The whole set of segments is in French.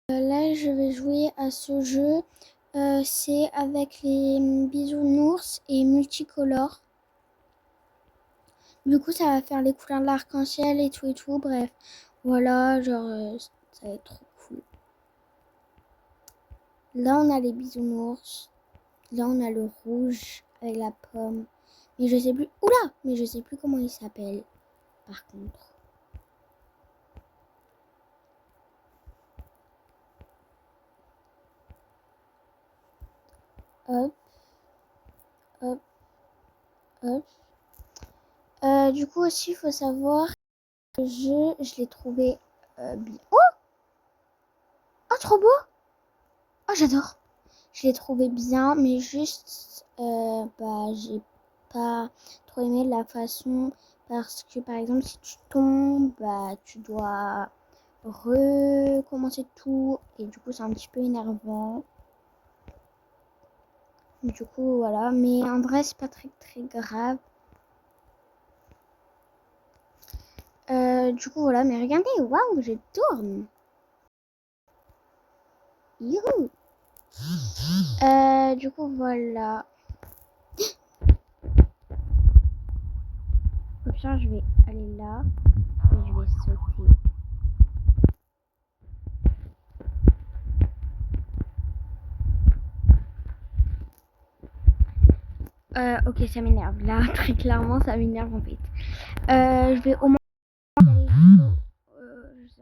Là, je vais jouer à ce jeu. C'est avec les bisounours et multicolores. Du coup, ça va faire les couleurs de l'arc-en-ciel et tout et tout. Bref, voilà, genre, ça va être trop cool. Là, on a les bisounours. Là, on a le rouge avec la pomme. Mais je sais plus. Oula! Mais je sais plus comment il s'appelle. Par contre. Hop, hop, hop. Du coup aussi, il faut savoir que le jeu, je l'ai trouvé bien. Oh! Oh, trop beau! Oh, j'adore! Je l'ai trouvé bien, mais juste, j'ai pas trop aimé la façon parce que, par exemple, si tu tombes, tu dois recommencer tout et du coup, c'est un petit peu énervant. Du coup, voilà. Mais en vrai, c'est pas très, très grave. Du coup, voilà. Mais regardez, waouh, je tourne. Youhou. Du coup, voilà. Au pire, je vais aller là et je vais sauter. Ok, ça m'énerve. Là, très clairement, ça m'énerve en fait. Je vais au moins aller jusqu'au... je sais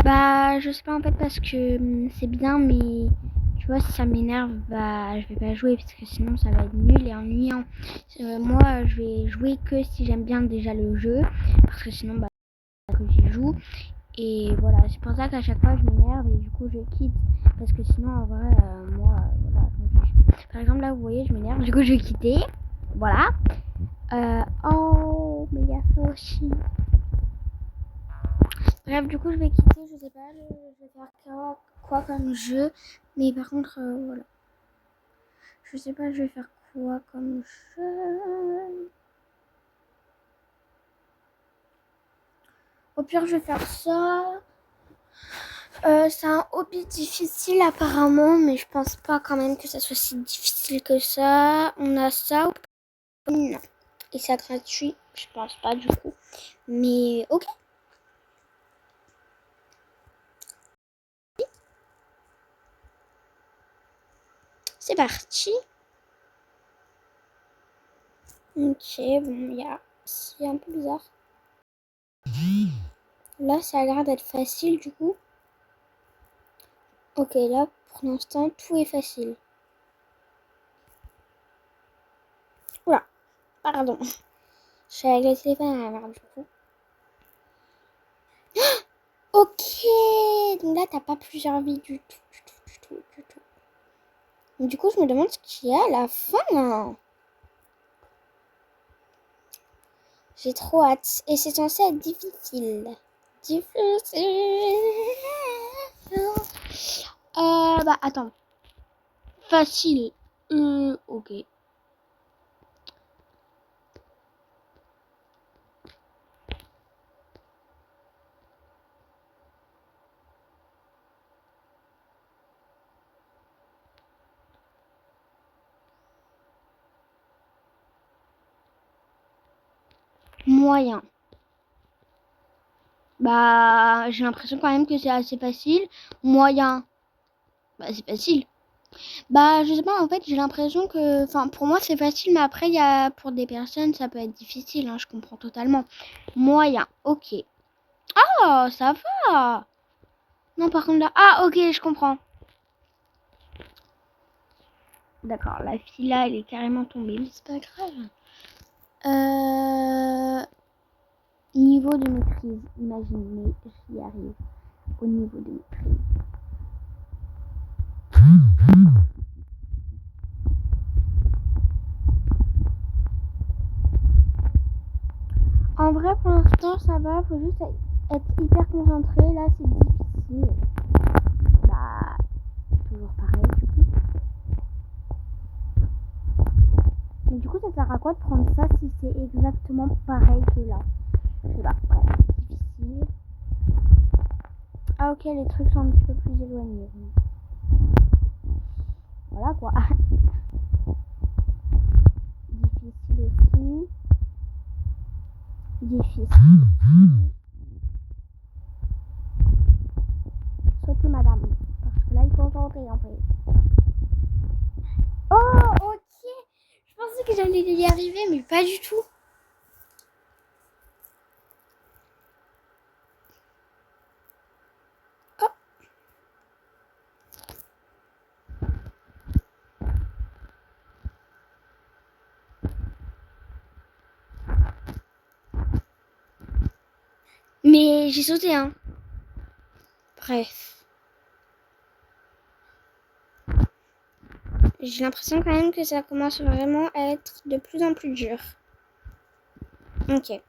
pas. Je sais pas en fait parce que c'est bien, mais tu vois, si ça m'énerve, je vais pas jouer parce que sinon ça va être nul et ennuyant. Moi, je vais jouer que si j'aime bien déjà le jeu parce que sinon, que j'y joue. Et voilà, c'est pour ça qu'à chaque fois je m'énerve et du coup je quitte. Parce que sinon, en vrai, moi, voilà. Par exemple, là, vous voyez, je m'énerve, du coup je vais quitter. Voilà. Oh, mais il y a ça aussi. Bref, du coup, je vais quitter. Je sais pas, je vais faire quoi comme jeu. Mais par contre, voilà. Je sais pas, je vais faire quoi comme jeu. Au pire, je vais faire ça. C'est un hobby difficile apparemment, mais je pense pas quand même que ça soit si difficile que ça. On a ça. Non. Et c'est gratuit. Je pense pas du coup. Mais ok. C'est parti. Ok, bon, c'est un peu bizarre. Là, ça a l'air d'être facile du coup. Ok, là, pour l'instant, tout est facile. Oula, pardon. Je suis avec le téléphone à la main du coup. Ok, donc là, t'as pas plusieurs vies du tout. Du coup, je me demande ce qu'il y a à la fin, là. J'ai trop hâte. Et c'est censé être difficile. Attends. Facile. Ok. Moyen. J'ai l'impression quand même que c'est assez facile. Moyen. C'est facile. Je sais pas, en fait, j'ai l'impression que... Enfin, pour moi, c'est facile, mais après, pour des personnes, ça peut être difficile, hein, je comprends totalement. Moyen, ok. Oh, ça va. Non, par contre, là... Ah, ok, je comprends. D'accord, la fille, là, elle est carrément tombée, mais c'est pas grave. Niveau de maîtrise, imaginez, j'y arrive. Au niveau de maîtrise. En vrai, pour l'instant, ça va. Faut juste être hyper concentré. Là, c'est difficile. Toujours pareil, du coup. Mais du coup, ça sert à quoi de prendre ça si c'est exactement pareil que là? Je sais pas. Bref, difficile. Ah, ok, les trucs sont un petit peu plus éloignés. Voilà quoi. Difficile aussi. Difficile. Sautez madame. Parce que là il faut sauter en fait. Oh ok. Je pensais que j'allais y arriver mais pas du tout. Oh. Mais j'ai sauté hein. Bref. J'ai l'impression quand même que ça commence vraiment à être de plus en plus dur. Ok.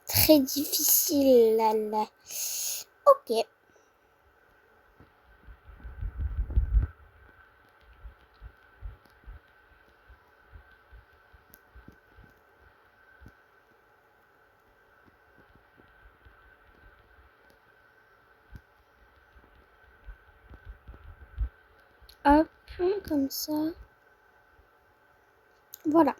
Très difficile là là. Ok. Hop, comme ça. Voilà.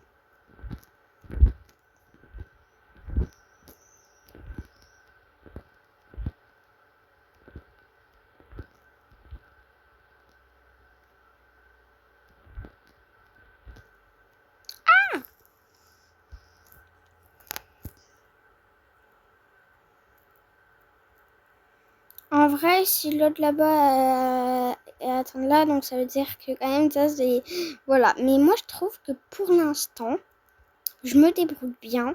En vrai, si l'autre là-bas est atteint là, donc ça veut dire que quand même ça c'est... Voilà. Mais moi je trouve que pour l'instant, je me débrouille bien.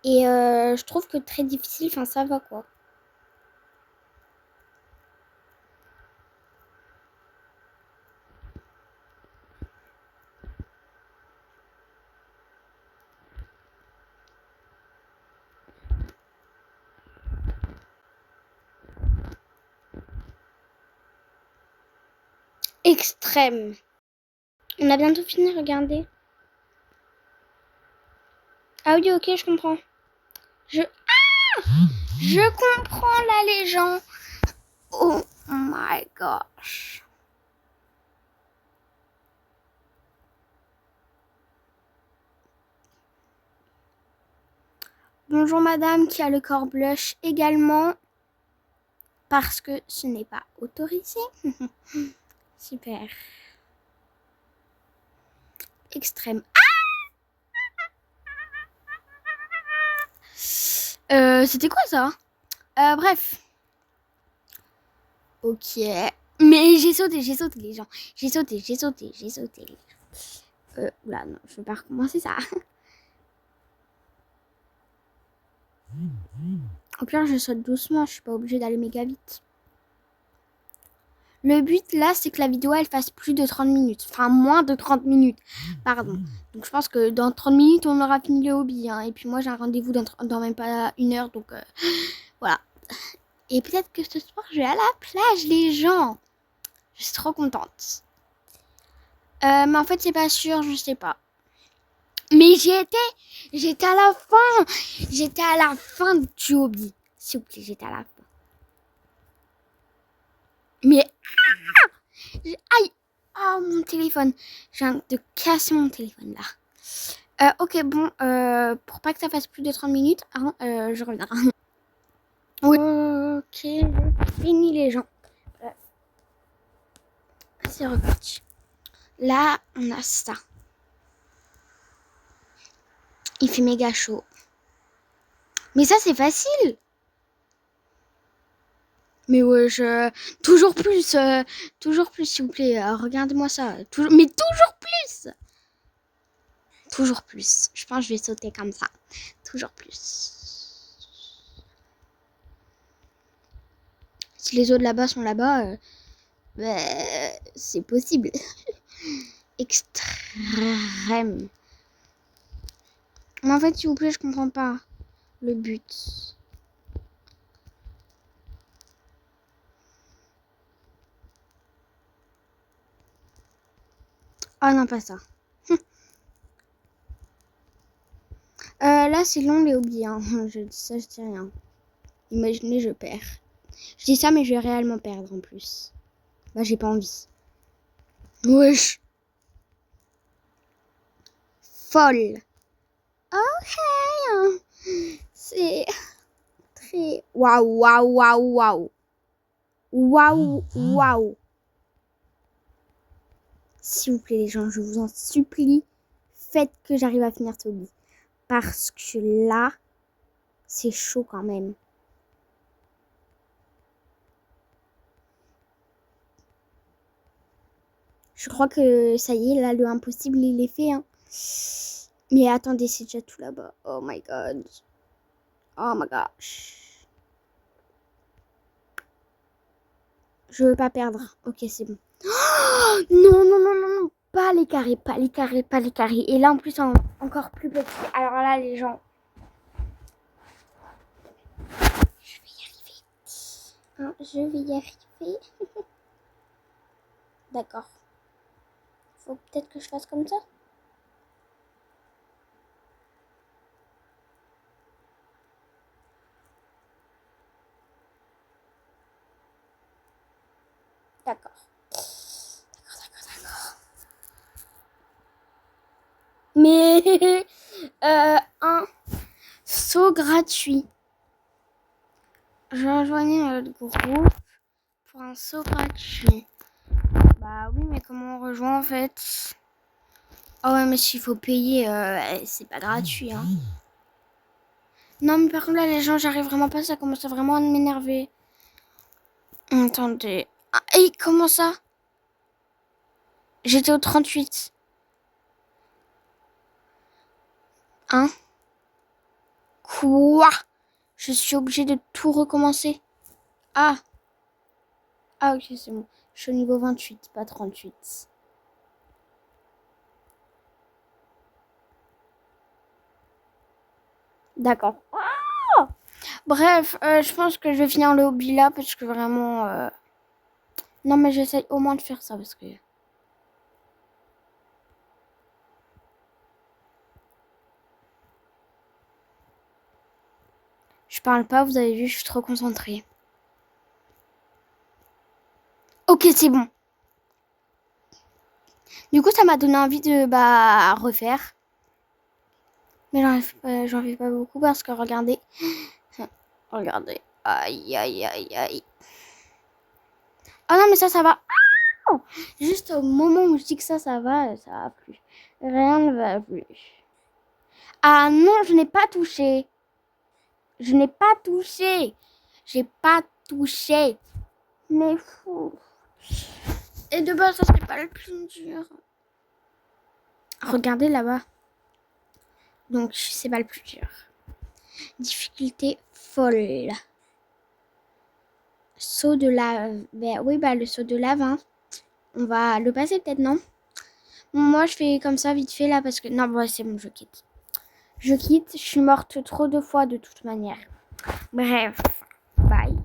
Et je trouve que très difficile, enfin ça va quoi. Extrême. On a bientôt fini, regardez. Ah oui, ok, je comprends. Je comprends là les gens. Oh my gosh. Bonjour madame qui a le corps blush également. Parce que ce n'est pas autorisé. Super. Extrême. C'était quoi ça? Bref. Ok. Mais j'ai sauté les gens. J'ai sauté les gens. Oula, non, je vais pas recommencer ça. Au pire, je saute doucement, je suis pas obligée d'aller méga vite. Le but là, c'est que la vidéo elle fasse plus de 30 minutes. Enfin, moins de 30 minutes. Pardon. Donc, je pense que dans 30 minutes, on aura fini le hobby. Hein. Et puis, moi, j'ai un rendez-vous dans même pas 1 heure. Donc, voilà. Et peut-être que ce soir, je vais à la plage, les gens. Je suis trop contente. Mais en fait, c'est pas sûr, je sais pas. Mais j'étais à la fin. J'étais à la fin du hobby. S'il vous plaît, j'étais à la fin. Mais aïe! Oh mon téléphone. Je viens de casser mon téléphone là. Ok, bon, pour pas que ça fasse plus de 30 minutes, hein, je reviens. Oui. Ok, fini les gens. C'est reparti. Là, on a ça. Il fait méga chaud. Mais ça, c'est facile. Mais ouais, toujours plus, s'il vous plaît. Regardez-moi ça. Mais toujours plus. Toujours plus. Je pense que je vais sauter comme ça. Toujours plus. Si les autres là-bas sont là-bas, c'est possible. Extrême. Mais en fait, s'il vous plaît, je comprends pas le but. Ah non, pas ça. Là, c'est long les hobbies. Hein. Je dis ça, je dis rien. Imaginez, je perds. Je dis ça, mais je vais réellement perdre en plus. Bah, j'ai pas envie. Wesh. Folle. Ok. C'est très... Waouh, waouh, waouh, waouh. Waouh, waouh. S'il vous plaît, les gens, je vous en supplie, faites que j'arrive à finir ce hobby. Parce que là, c'est chaud quand même. Je crois que ça y est, là, le impossible, il est fait. Hein. Mais attendez, c'est déjà tout là-bas. Oh my god. Oh my gosh. Je veux pas perdre. Ok, c'est bon. Oh non, non, non, non, non. Pas les carrés, pas les carrés, pas les carrés. Et là, en plus, encore plus petit. Alors là, les gens... Je vais y arriver. Hein, je vais y arriver. D'accord. Faut peut-être que je fasse comme ça. D'accord. D'accord. Mais un saut gratuit. Je rejoignais notre groupe pour un saut gratuit. Bah oui, mais comment on rejoint en fait? Oh ouais, mais s'il faut payer, c'est pas gratuit. Hein. Non, mais par contre là, les gens, j'arrive vraiment pas, ça commence vraiment à m'énerver. Attendez. Ah, et comment ça? J'étais au 38. Hein? Quoi? Je suis obligée de tout recommencer. Ah. Ah ok, c'est bon. Je suis au niveau 28, pas 38. D'accord. Ah bref, je pense que je vais finir le hobby là parce que vraiment... Non mais j'essaye au moins de faire ça parce que... Je parle pas, vous avez vu, je suis trop concentrée. Ok, c'est bon. Du coup, ça m'a donné envie de refaire. Mais j'en fais pas beaucoup parce que regardez. Regardez. Aïe, aïe, aïe, aïe. Ah non, mais ça va. Ah juste au moment où je dis que ça va plus. Rien ne va plus. Ah non, je n'ai pas touché. Je n'ai pas touché. J'ai pas touché. Mais fou. Et de base, ça c'est pas le plus dur. Regardez là-bas. Donc, c'est pas le plus dur. Difficulté folle. Saut de lave. Ben oui, le saut de lave. Hein. On va le passer peut-être, non? Moi, je fais comme ça vite fait là parce que... Non, c'est bon, je quitte. Je quitte. Je suis morte trop de fois de toute manière. Bref. Bye.